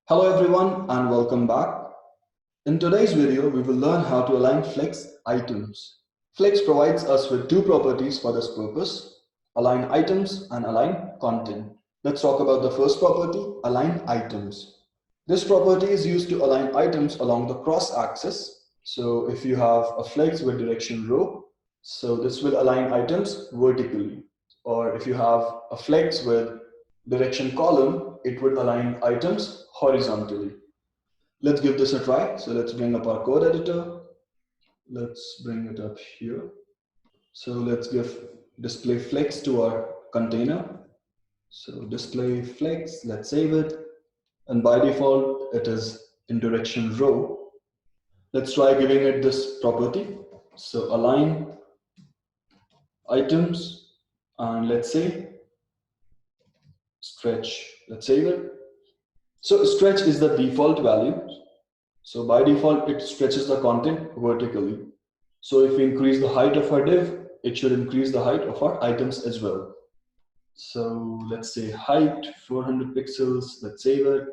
Hello everyone and welcome back. In today's video, we will learn how to align flex items. Flex provides us with two properties for this purpose: align items and align content. Let's talk about the first property, align items. This property is used to align items along the cross axis. So if you have a flex with direction row, so this will align items vertically. Or if you have a flex with direction column, it would align items horizontally. Let's give this a try. So let's bring up our code editor. Let's bring it up here. So let's give display flex to our container. So display flex, let's save it. And by default, it is in direction row. Let's try giving it this property. So align items and let's say stretch. Let's save it. So stretch is the default value. So by default, it stretches the content vertically. So if we increase the height of our div, it should increase the height of our items as well. So let's say height 400 pixels, let's save it.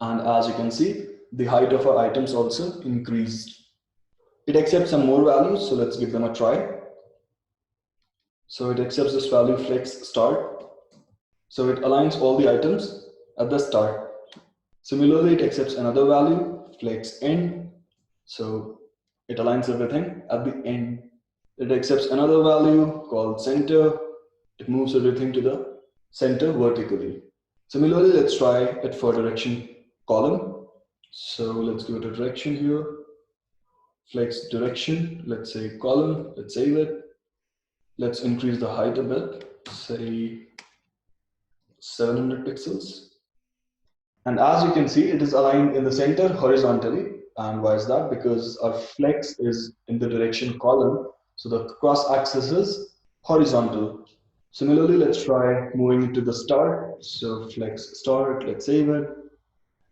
And as you can see, the height of our items also increased. It accepts some more values, so let's give them a try. So it accepts this value flex start. So it aligns all the items at the start. Similarly, it accepts another value, flex end. So it aligns everything at the end. It accepts another value called center. It moves everything to the center vertically. Similarly, let's try it for direction column. So let's give it a direction here. Flex direction, let's say column, let's save it. Let's increase the height a bit, say 700 pixels. And as you can see, it is aligned in the center horizontally. And why is that? Because our flex is in the direction column, so the cross axis is horizontal. Similarly, let's try moving it to the start. So flex start, let's save it.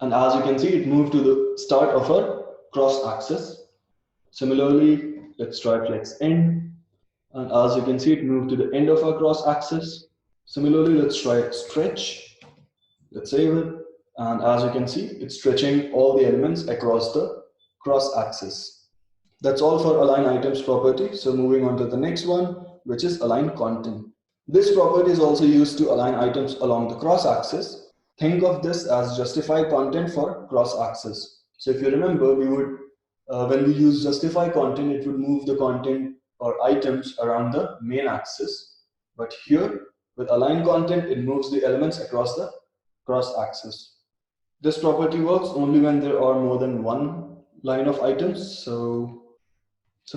And as you can see, it moved to the start of our cross axis. Similarly, let's try flex end. And as you can see, it moved to the end of our cross axis. Similarly, let's try stretch. Let's save it. And as you can see, it's stretching all the elements across the cross axis. That's all for align items property. So moving on to the next one, which is align content. This property is also used to align items along the cross axis. Think of this as justify content for cross axis. So if you remember, we would when we use justify content, it would move the content or items around the main axis. But here with align content, it moves the elements across the cross axis. This property works only when there are more than one line of items. So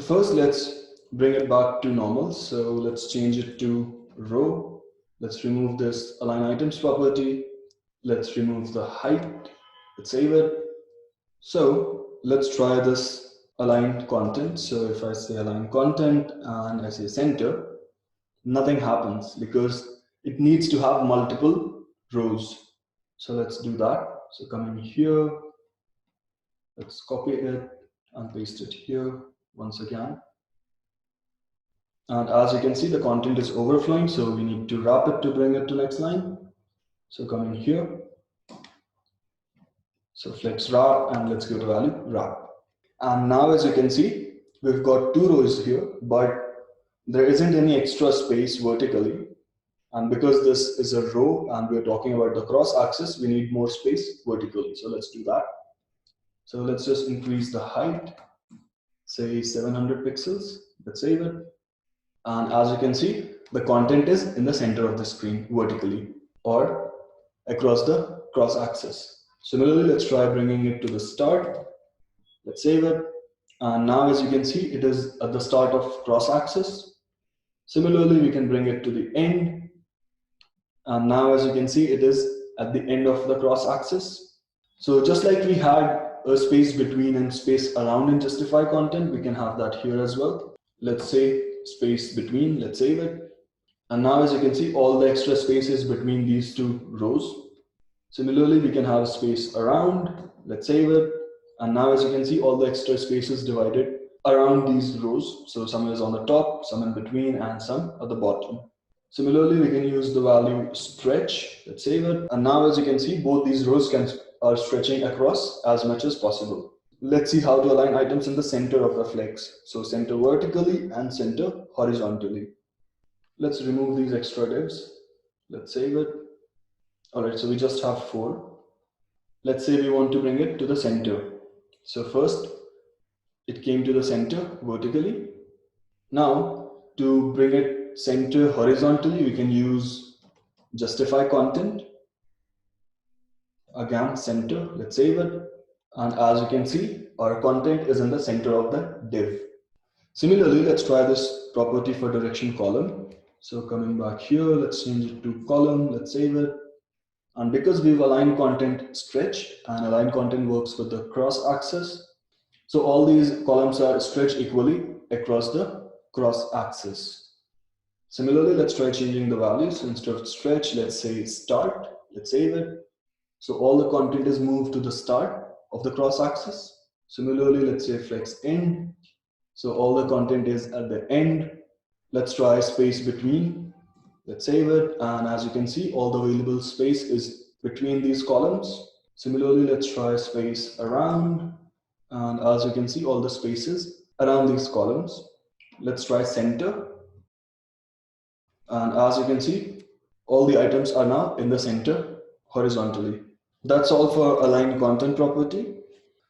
first let's bring it back to normal. So let's change it to row. Let's remove this align items property. Let's remove the height. Let's save it. So let's try this aligned content. So if I say align content and I say center, nothing happens because it needs to have multiple rows. So let's do that. So come in here, let's copy it and paste it here once again. And as you can see, the content is overflowing, so we need to wrap it to bring it to next line. So come in here. So flex wrap and let's give the value wrap. And now as you can see, we've got two rows here, but there isn't any extra space vertically. And because this is a row and we're talking about the cross axis, we need more space vertically. So let's do that. So let's just increase the height, say 700 pixels. Let's save it. And as you can see, the content is in the center of the screen vertically or across the cross axis. Similarly, let's try bringing it to the start. Let's save it. And now as you can see, it is at the start of cross axis. Similarly, we can bring it to the end. And now as you can see, it is at the end of the cross axis. So just like we had a space between and space around in justify content, we can have that here as well. Let's say space between, let's save it. And now as you can see, all the extra spaces between these two rows. Similarly, we can have space around, let's save it. And now as you can see, all the extra spaces divided around these rows. So some is on the top, some in between, and some at the bottom. Similarly, we can use the value stretch, let's save it. And now as you can see, both these rows can are stretching across as much as possible. Let's see how to align items in the center of the flex. So center vertically and center horizontally. Let's remove these extra divs. Let's save it. All right, so we just have 4. Let's say we want to bring it to the center. So first, it came to the center vertically. Now, to bring it center horizontally, we can use justify content. Again, center. Let's save it. And as you can see, our content is in the center of the div. Similarly, let's try this property for direction column. So coming back here, let's change it to column. Let's save it. And because we've aligned content stretch, and align content works with the cross axis, so all these columns are stretched equally across the cross axis. Similarly, let's try changing the values. So instead of stretch, let's say start. Let's save it. So all the content is moved to the start of the cross axis. Similarly, let's say flex end. So all the content is at the end. Let's try space between. Let's save it. And as you can see, all the available space is between these columns. Similarly, let's try space around. And as you can see, all the spaces around these columns. Let's try center. And as you can see, all the items are now in the center horizontally. That's all for align content property.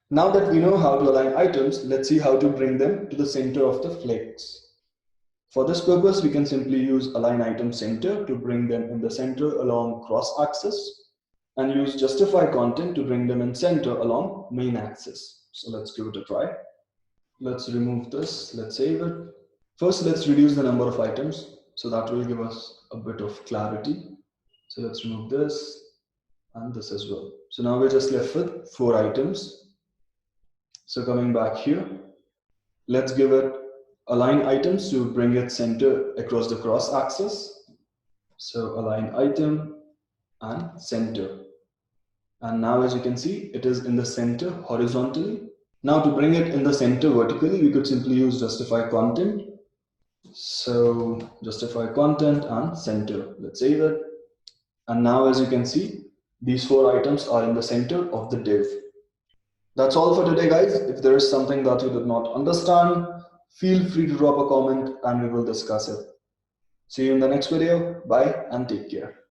Now that we know how to align items, let's see how to bring them to the center of the flex. For this purpose, we can simply use align item center to bring them in the center along cross axis, and use justify content to bring them in center along main axis. So let's give it a try. Let's remove this. Let's save it. First, let's reduce the number of items. So that will give us a bit of clarity. So let's remove this and this as well. So now we're just left with 4 items. So coming back here, let's give it align items to bring it center across the cross axis. So align item and center. And now as you can see, it is in the center horizontally. Now to bring it in the center vertically, we could simply use justify content. So justify content and center. Let's save it. And now as you can see, these 4 items are in the center of the div. That's all for today, guys. If there is something that you did not understand, feel free to drop a comment and we will discuss it. See you in the next video. Bye and take care.